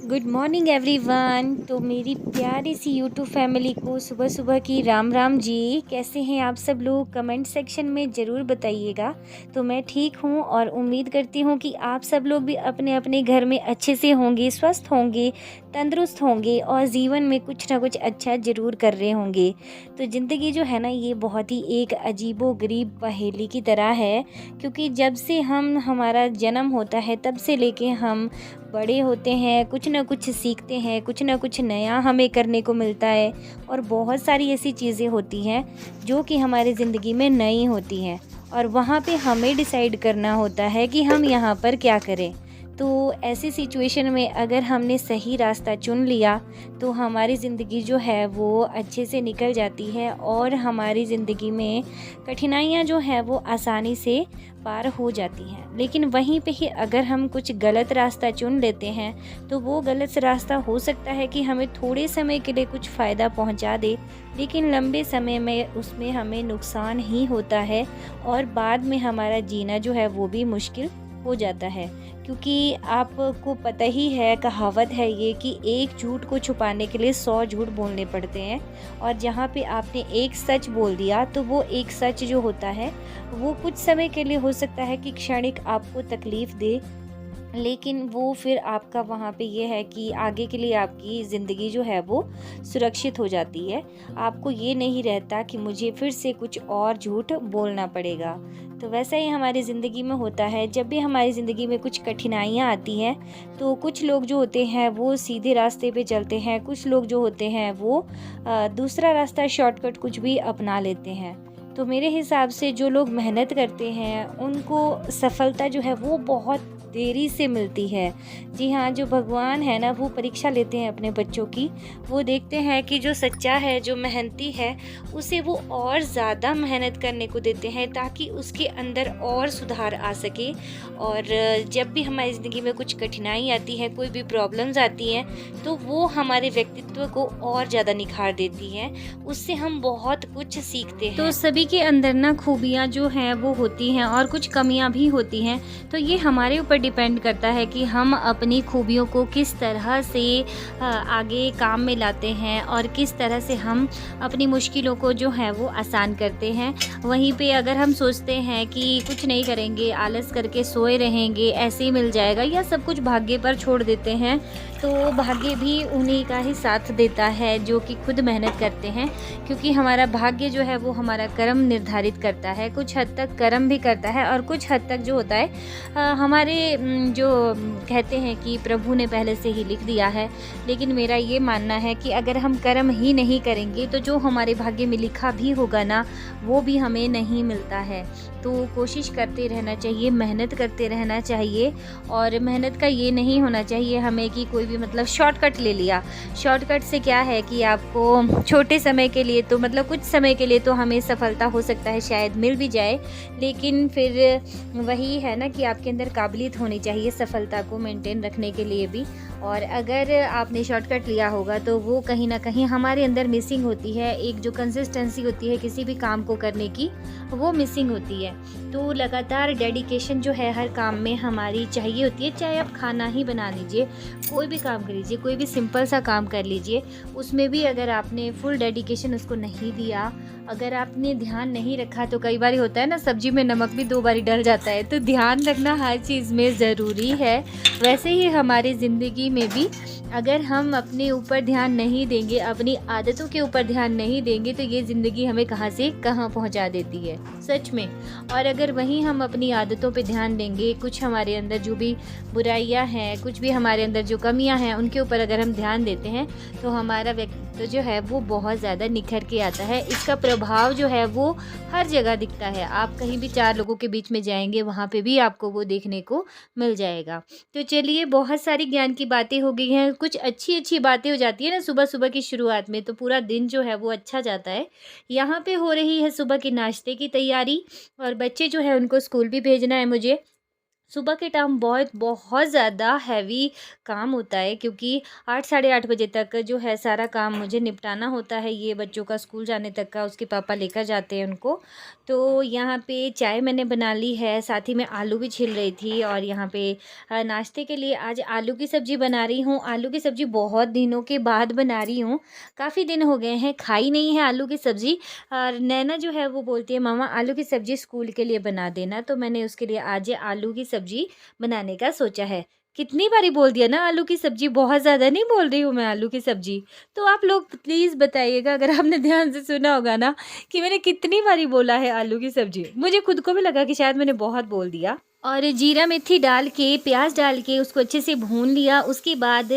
Good morning everyone. तो मेरी प्यारी सी यूट्यूब फैमिली को सुबह सुबह की राम राम जी। कैसे हैं आप सब लोग? कमेंट सेक्शन में ज़रूर बताइएगा। तो मैं ठीक हूँ और उम्मीद करती हूँ कि आप सब लोग भी अपने अपने घर में अच्छे से होंगे, स्वस्थ होंगे, तंदुरुस्त होंगे और जीवन में कुछ ना कुछ अच्छा ज़रूर कर रहे होंगे। तो ज़िंदगी जो है ना, ये बहुत ही एक अजीबो गरीब पहेली की तरह है, क्योंकि जब से हमारा जन्म होता है तब से लेके हम बड़े होते हैं, कुछ ना कुछ सीखते हैं, कुछ ना कुछ नया हमें करने को मिलता है और बहुत सारी ऐसी चीज़ें होती हैं जो कि हमारी ज़िंदगी में नई होती हैं और वहाँ पे हमें डिसाइड करना होता है कि हम यहाँ पर क्या करें। तो ऐसी सिचुएशन में अगर हमने सही रास्ता चुन लिया तो हमारी ज़िंदगी जो है वो अच्छे से निकल जाती है और हमारी ज़िंदगी में कठिनाइयाँ जो है वो आसानी से पार हो जाती हैं। लेकिन वहीं पे ही अगर हम कुछ गलत रास्ता चुन लेते हैं तो वो गलत रास्ता हो सकता है कि हमें थोड़े समय के लिए कुछ फ़ायदा पहुंचा दे, लेकिन लंबे समय में उसमें हमें नुकसान ही होता है और बाद में हमारा जीना जो है वो भी मुश्किल हो जाता है। क्योंकि आपको पता ही है, कहावत है ये कि एक झूठ को छुपाने के लिए 100 झूठ बोलने पड़ते हैं और जहाँ पे आपने एक सच बोल दिया तो वो एक सच जो होता है वो कुछ समय के लिए हो सकता है कि क्षणिक आपको तकलीफ़ दे, लेकिन वो फिर आपका वहाँ पे ये है कि आगे के लिए आपकी ज़िंदगी जो है वो सुरक्षित हो जाती है। आपको ये नहीं रहता कि मुझे फिर से कुछ और झूठ बोलना पड़ेगा। तो वैसा ही हमारी ज़िंदगी में होता है, जब भी हमारी ज़िंदगी में कुछ कठिनाइयाँ आती हैं तो कुछ लोग जो होते हैं वो सीधे रास्ते पे चलते हैं, कुछ लोग जो होते हैं वो दूसरा रास्ता शॉर्टकट कुछ भी अपना लेते हैं। तो मेरे हिसाब से जो लोग मेहनत करते हैं उनको सफलता जो है वो बहुत देरी से मिलती है। जी हाँ, जो भगवान है ना वो परीक्षा लेते हैं अपने बच्चों की। वो देखते हैं कि जो सच्चा है, जो मेहनती है, उसे वो और ज़्यादा मेहनत करने को देते हैं ताकि उसके अंदर और सुधार आ सके। और जब भी हमारी ज़िंदगी में कुछ कठिनाई आती है, कोई भी प्रॉब्लम्स आती हैं, तो वो हमारे व्यक्तित्व को और ज़्यादा निखार देती हैं। उससे हम बहुत कुछ सीखते हैं। तो सभी के अंदर ना खूबियाँ जो हैं वो होती हैं और कुछ कमियाँ भी होती हैं। तो ये हमारे ऊपर डिपेंड करता है कि हम अपनी खूबियों को किस तरह से आगे काम में लाते हैं और किस तरह से हम अपनी मुश्किलों को जो है वो आसान करते हैं। वहीं पे अगर हम सोचते हैं कि कुछ नहीं करेंगे, आलस करके सोए रहेंगे, ऐसे ही मिल जाएगा, या सब कुछ भाग्य पर छोड़ देते हैं, तो भाग्य भी उन्हीं का ही साथ देता है जो कि खुद मेहनत करते हैं। क्योंकि हमारा भाग्य जो है वो हमारा कर्म निर्धारित करता है, कुछ हद तक कर्म भी करता है और कुछ हद तक जो होता है हमारे जो कहते हैं कि प्रभु ने पहले से ही लिख दिया है। लेकिन मेरा ये मानना है कि अगर हम कर्म ही नहीं करेंगे तो जो हमारे भाग्य में लिखा भी होगा ना, वो भी हमें नहीं मिलता है। तो कोशिश करते रहना चाहिए, मेहनत करते रहना चाहिए। और मेहनत का ये नहीं होना चाहिए हमें कि कोई भी मतलब शॉर्टकट ले लिया। शॉर्टकट से क्या है कि आपको छोटे समय के लिए तो मतलब कुछ समय के लिए तो हमें सफलता हो सकता है शायद मिल भी जाए, लेकिन फिर वही है ना कि आपके अंदर काबिलियत होनी चाहिए सफलता को मेंटेन रखने के लिए भी। और अगर आपने शॉर्टकट लिया होगा तो वो कहीं ना कहीं हमारे अंदर मिसिंग होती है। एक जो कंसिस्टेंसी होती है किसी भी काम को करने की, वो मिसिंग होती है। तो लगातार डेडिकेशन जो है हर काम में हमारी चाहिए होती है। चाहे आप खाना ही बना लीजिए, कोई भी काम कर लीजिए, कोई भी सिंपल सा काम कर लीजिए, उसमें भी अगर आपने फुल डेडिकेशन उसको नहीं दिया, अगर आपने ध्यान नहीं रखा, तो कई बार होता है ना, सब्जी में नमक भी 2 बारी डल जाता है। तो ध्यान रखना हर चीज़ में ज़रूरी है। वैसे ही हमारी ज़िंदगी में भी अगर हम अपने ऊपर ध्यान नहीं देंगे, अपनी आदतों के ऊपर ध्यान नहीं देंगे, तो ये ज़िंदगी हमें कहाँ से कहाँ पहुँचा देती है सच में। और अगर वहीं हम अपनी आदतों पे ध्यान देंगे, कुछ हमारे अंदर जो भी बुराइयां हैं, कुछ भी हमारे अंदर जो कमियां हैं, उनके ऊपर अगर हम ध्यान देते हैं तो हमारा व्यक्तित्व जो है वो बहुत ज़्यादा निखर के आता है। इसका प्रभाव जो है वो हर जगह दिखता है। आप कहीं भी 4 लोगों के बीच में जाएंगे, वहाँ पे भी आपको वो देखने को मिल जाएगा। तो चलिए, बहुत सारी ज्ञान की बातें हो गई हैं, कुछ अच्छी अच्छी बातें हो जाती है ना सुबह सुबह की शुरुआत में, तो पूरा दिन जो है वो अच्छा जाता है। यहाँ पे हो रही है सुबह के नाश्ते की तैयारी और बच्चे जो है उनको स्कूल भी भेजना है मुझे। सुबह के टाइम बहुत बहुत ज़्यादा हैवी काम होता है, क्योंकि 8 साढ़े 8 बजे तक जो है सारा काम मुझे निपटाना होता है, ये बच्चों का स्कूल जाने तक का। उसके पापा लेकर जाते हैं उनको। तो यहाँ पे चाय मैंने बना ली है, साथ ही में आलू भी छिल रही थी, और यहाँ पे नाश्ते के लिए आज आलू की सब्ज़ी बना रही हूँ। आलू की सब्ज़ी बहुत दिनों के बाद बना रही हूँ, काफ़ी दिन हो गए हैं खाई नहीं है आलू की सब्ज़ी। और नैना जो है वो बोलती है मामा आलू की सब्ज़ी स्कूल के लिए बना देना, तो मैंने उसके लिए आज आलू की सब्ज़ी बनाने का सोचा है। कितनी बारी बोल दिया ना आलू की सब्ज़ी, बहुत ज़्यादा नहीं बोल रही हूँ मैं आलू की सब्ज़ी। तो आप लोग प्लीज़ बताइएगा, अगर आपने ध्यान से सुना होगा ना, कि मैंने कितनी बारी बोला है आलू की सब्ज़ी। मुझे खुद को भी लगा कि शायद मैंने बहुत बोल दिया। और जीरा मेथी डाल के, प्याज डाल के उसको अच्छे से भून लिया। उसके बाद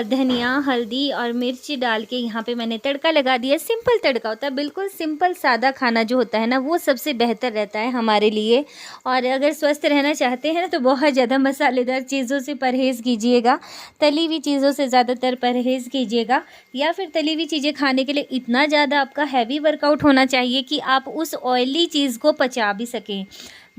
धनिया, हल्दी और मिर्च डाल के यहाँ पे मैंने तड़का लगा दिया। सिंपल तड़का होता है, बिल्कुल सिंपल सादा खाना जो होता है ना, वो सबसे बेहतर रहता है हमारे लिए। और अगर स्वस्थ रहना चाहते हैं ना, तो बहुत ज़्यादा मसालेदार चीज़ों से परहेज़ कीजिएगा, तली हुई चीज़ों से ज़्यादातर परहेज़ कीजिएगा। या फिर तली हुई चीज़ें खाने के लिए इतना ज़्यादा आपका हैवी वर्कआउट होना चाहिए कि आप उस ऑयली चीज़ को पचा भी सकें।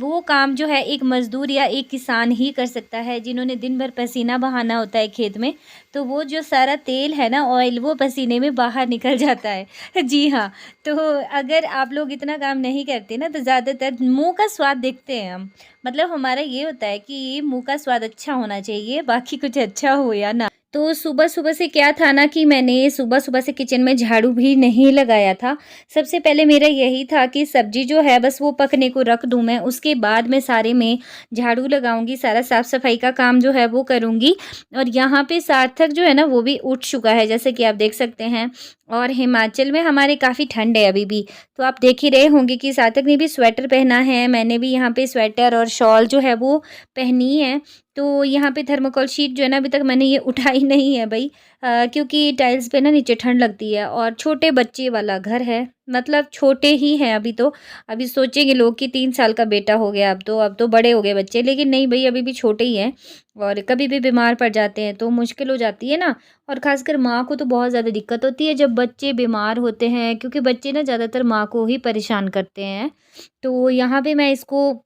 वो काम जो है एक मज़दूर या एक किसान ही कर सकता है, जिन्होंने दिन भर पसीना बहाना होता है खेत में। तो वो जो सारा तेल है ना, ऑयल, वो पसीने में बाहर निकल जाता है। जी हाँ, तो अगर आप लोग इतना काम नहीं करते ना, तो ज़्यादातर मुँह का स्वाद देखते हैं हम। मतलब हमारा ये होता है कि मुँह का स्वाद अच्छा होना चाहिए, बाकी कुछ अच्छा हो या ना। तो सुबह-सुबह से क्या था ना, कि मैंने सुबह-सुबह से किचन में झाड़ू भी नहीं लगाया था। सबसे पहले मेरा यही था कि सब्ज़ी जो है बस वो पकने को रख दूँ मैं, उसके बाद मैं सारे में झाड़ू लगाऊँगी, सारा साफ़-सफ़ाई का काम जो है वो करूँगी। और यहाँ पे सार्थक जो है ना, वो भी उठ चुका है, जैसे कि आप देख सकते हैं। और हिमाचल में हमारे काफ़ी ठंड है अभी भी, तो आप देख ही रहे होंगे कि सार्थक ने भी स्वेटर पहना है, मैंने भी यहाँ पे स्वेटर और शॉल जो है वो पहनी है। तो यहाँ पे थर्माकोल शीट जो है ना, अभी तक मैंने ये उठाई नहीं है भई, क्योंकि टाइल्स पे ना नीचे ठंड लगती है, और छोटे बच्चे वाला घर है, मतलब छोटे ही हैं अभी तो। अभी सोचेंगे लोग कि 3 साल का बेटा हो गया, अब तो बड़े हो गए बच्चे, लेकिन नहीं भई, अभी भी छोटे ही हैं। और कभी भी बीमार पड़ जाते हैं तो मुश्किल हो जाती है ना, और ख़ासकर माँ को तो बहुत ज़्यादा दिक्कत होती है जब बच्चे बीमार होते हैं, क्योंकि बच्चे ना ज़्यादातर माँ को ही परेशान करते हैं। तो यहाँ पे मैं इसको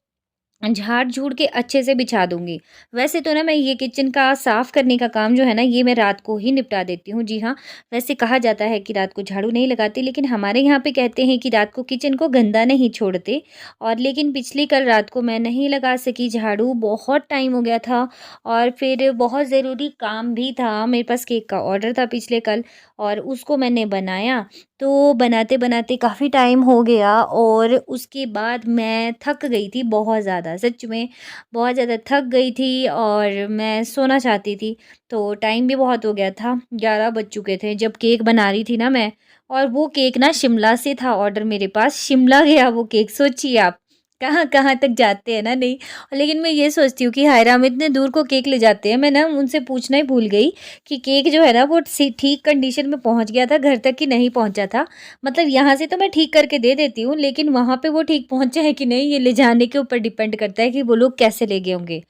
झाड़-झूड़ के अच्छे से बिछा दूँगी। वैसे तो ना मैं ये किचन का साफ़ करने का काम जो है ना, ये मैं रात को ही निपटा देती हूँ। जी हाँ, वैसे कहा जाता है कि रात को झाड़ू नहीं लगाते, लेकिन हमारे यहाँ पे कहते हैं कि रात को किचन को गंदा नहीं छोड़ते। और लेकिन पिछली कल रात को मैं नहीं लगा सकी झाड़ू, बहुत टाइम हो गया था, और फिर बहुत ज़रूरी काम भी था। मेरे पास केक का ऑर्डर था पिछले कल, और उसको मैंने बनाया। तो बनाते-बनाते काफ़ी टाइम हो गया, और उसके बाद मैं थक गई थी बहुत ज़्यादा, सच में बहुत ज़्यादा थक गई थी, और मैं सोना चाहती थी। तो टाइम भी बहुत हो गया था, 11 बज चुके थे जब केक बना रही थी ना मैं। और वो केक ना शिमला से था ऑर्डर मेरे पास, शिमला गया वो केक, सोचिए आप। कहाँ-कहाँ तक जाते हैं ना, नहीं। लेकिन मैं ये सोचती हूँ कि हाय राम, इतने दूर को केक ले जाते हैं। मैं ना उनसे पूछना ही भूल गई कि केक जो है ना, वो ठीक कंडीशन में पहुँच गया था घर तक कि नहीं पहुँचा था। मतलब यहाँ से तो मैं ठीक करके दे देती हूँ, लेकिन वहाँ पे वो ठीक पहुँचा है कि नहीं, ये ले जाने के ऊपर डिपेंड करता है कि वो लोग कैसे ले गए होंगे।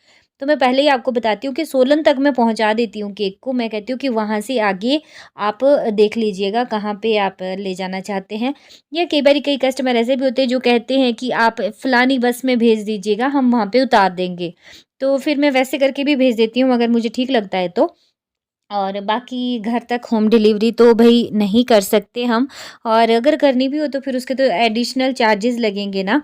तो मैं पहले ही आपको बताती हूँ कि सोलन तक मैं पहुँचा देती हूँ केक को। मैं कहती हूँ कि वहाँ से आगे आप देख लीजिएगा कहाँ पे आप ले जाना चाहते हैं। या कई बारी कई कस्टमर ऐसे भी होते हैं जो कहते हैं कि आप फलानी बस में भेज दीजिएगा, हम वहाँ पे उतार देंगे। तो फिर मैं वैसे करके भी भेज देती हूँ, अगर मुझे ठीक लगता है तो। और बाकी घर तक होम डिलीवरी तो भई नहीं कर सकते हम, और अगर करनी भी हो तो फिर उसके तो एडिशनल चार्जेज़ लगेंगे ना।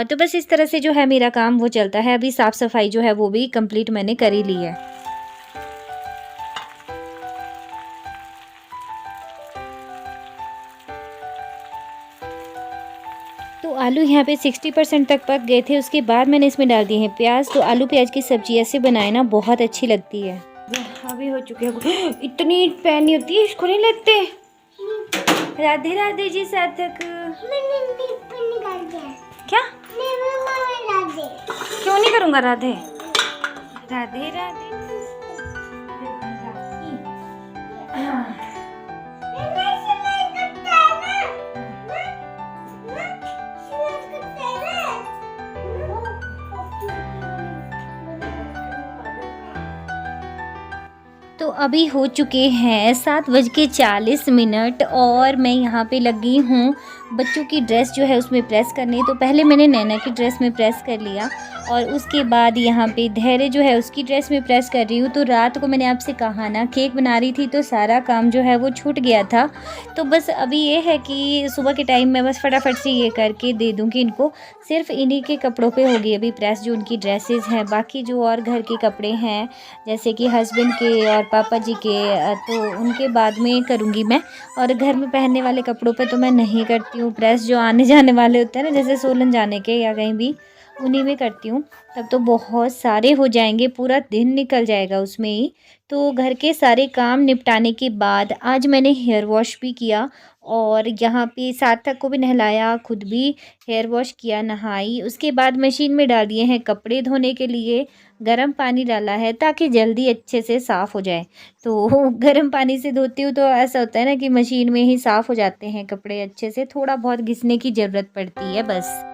तो बस इस तरह से जो है मेरा काम वो चलता है। अभी साफ़-सफ़ाई जो है वो भी कंप्लीट मैंने कर ही ली है। तो आलू यहाँ पे 60% तक पक गए थे, उसके बाद मैंने इसमें डाल दिए हैं प्याज़। तो आलू प्याज़ की सब्ज़ी ऐसे बनाए ना, बहुत अच्छी लगती है। अभी हो चुके हैं, इतनी पैनी होती है, इसको नहीं लगते। राधे राधे जी सार्थक। क्या? क्यों नहीं करूँगा राधे? राधे राधे। तो अभी हो चुके हैं 7:40 और मैं यहाँ पे लगी हूँ बच्चों की ड्रेस जो है उसमें प्रेस करनी। तो पहले मैंने नैना की ड्रेस में प्रेस कर लिया और उसके बाद यहाँ पे धैर्य जो है उसकी ड्रेस में प्रेस कर रही हूँ। तो रात को मैंने आपसे कहा ना केक बना रही थी तो सारा काम जो है वो छूट गया था। तो बस अभी ये है कि सुबह के टाइम में बस फटाफट से ये करके दे दूँगी इनको। सिर्फ इन्हीं के कपड़ों पे होगी अभी प्रेस जो उनकी ड्रेसेस हैं। बाकी जो और घर के कपड़े हैं जैसे कि हस्बैंड के और पापा जी के तो उनके बाद में करूँगी मैं। और घर में पहनने वाले कपड़ों पे तो मैं नहीं करती हूँ प्रेस। जो आने जाने वाले होते हैं ना जैसे सोलन जाने के या कहीं भी, उन्हीं में करती हूँ। तब तो बहुत सारे हो जाएंगे, पूरा दिन निकल जाएगा उसमें ही। तो घर के सारे काम निपटाने के बाद आज मैंने हेयर वॉश भी किया और यहाँ पे सार्थक को भी नहलाया, खुद भी हेयर वॉश किया, नहाई। उसके बाद मशीन में डाल दिए हैं कपड़े धोने के लिए। गर्म पानी डाला है ताकि जल्दी अच्छे से साफ़ हो जाए। तो गर्म पानी से धोती हूँ तो ऐसा होता है ना कि मशीन में ही साफ़ हो जाते हैं कपड़े अच्छे से, थोड़ा बहुत घिसने की ज़रूरत पड़ती है बस।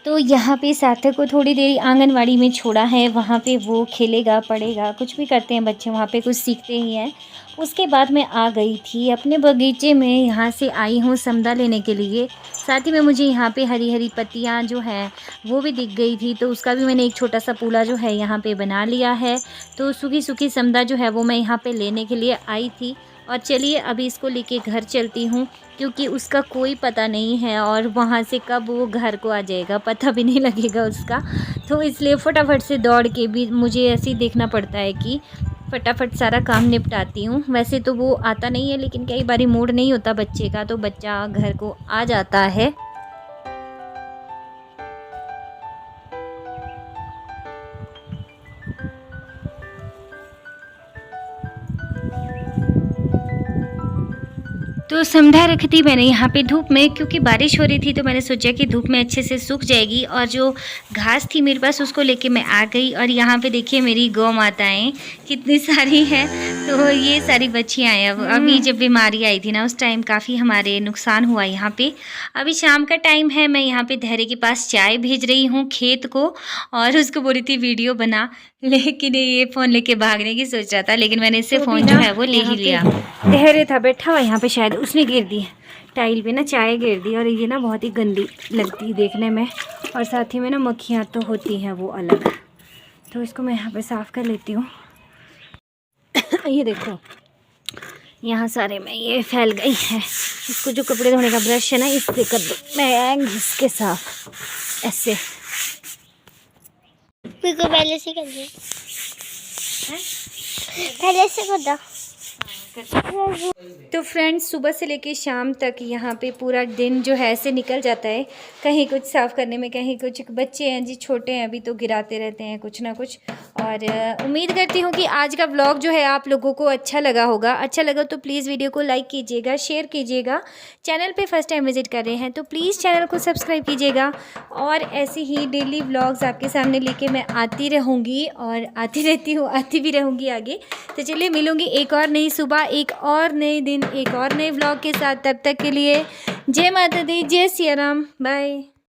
तो यहाँ पे सार्थक को थोड़ी देर आंगनवाड़ी में छोड़ा है, वहाँ पे वो खेलेगा पढ़ेगा, कुछ भी करते हैं बच्चे वहाँ पे, कुछ सीखते ही हैं। उसके बाद मैं आ गई थी अपने बगीचे में, यहाँ से आई हूँ समदा लेने के लिए। साथ ही में मुझे यहाँ पे हरी हरी पत्तियाँ जो हैं वो भी दिख गई थी, तो उसका भी मैंने एक छोटा सा पूला जो है यहाँ पे बना लिया है। तो सूखी सूखी समदा जो है वो मैं यहाँ पे लेने के लिए आई थी। और चलिए अभी इसको लेके घर चलती हूँ, क्योंकि उसका कोई पता नहीं है और वहाँ से कब वो घर को आ जाएगा पता भी नहीं लगेगा उसका। तो इसलिए फटाफट से दौड़ के भी मुझे ऐसे ही देखना पड़ता है कि फटाफट सारा काम निपटाती हूँ। वैसे तो वो आता नहीं है, लेकिन कई बारी मूड नहीं होता बच्चे का तो बच्चा घर को आ जाता है। तो समझा रखी थी मैंने यहाँ पे धूप में, क्योंकि बारिश हो रही थी तो मैंने सोचा कि धूप में अच्छे से सूख जाएगी। और जो घास थी मेरे पास उसको लेके मैं आ गई। और यहाँ पे देखिए मेरी गौ माताएं कितनी सारी हैं। तो ये सारी बच्चियाँ हैं। अभी जब बीमारी आई थी ना उस टाइम काफ़ी हमारे नुकसान हुआ यहाँ पे। अभी शाम का टाइम है, मैं यहाँ पे धैर्य के पास चाय भेज रही हूँ खेत को, और उसको बोली थी वीडियो बना, लेकिन ये फ़ोन लेके भागने की सोच रहा था, लेकिन मैंने इससे फ़ोन जो है वो ले ही लिया। धैर्य था बैठा हुआ यहाँ पे, शायद उसने गिर दी टाइल पे ना, चाय गिर दी। और ये ना बहुत ही गंदी लगती है देखने में, और साथ ही में ना मक्खियाँ तो होती हैं वो अलग। तो इसको मैं यहाँ पे साफ़ कर लेती हूँ। ये देखो यहाँ सारे में ये फैल गई है। इसको जो कपड़े धोने का ब्रश है ना इससे कर दो, मैं घिस के साफ ऐसे। पहले से कर दो, पहले से कर दो। तो फ्रेंड्स सुबह से लेके शाम तक यहाँ पे पूरा दिन जो है ऐसे निकल जाता है, कहीं कुछ साफ़ करने में, कहीं कुछ। बच्चे हैं जी छोटे हैं अभी, तो गिराते रहते हैं कुछ ना कुछ। और उम्मीद करती हूँ कि आज का व्लॉग जो है आप लोगों को अच्छा लगा होगा। अच्छा लगा तो प्लीज़ वीडियो को लाइक कीजिएगा, शेयर कीजिएगा। चैनल पे फर्स्ट टाइम विजिट कर रहे हैं तो प्लीज़ चैनल को सब्सक्राइब कीजिएगा। और ऐसे ही डेली व्लॉग्स आपके सामने लेके मैं आती रहूँगी, और आती रहती हूँ, आती भी रहूँगी आगे। तो चलिए मिलूँगी एक और नई सुबह, एक और नए दिन, एक और नए व्लॉग के साथ। तब तक के लिए जय माता दी, जय सिया राम, बाय।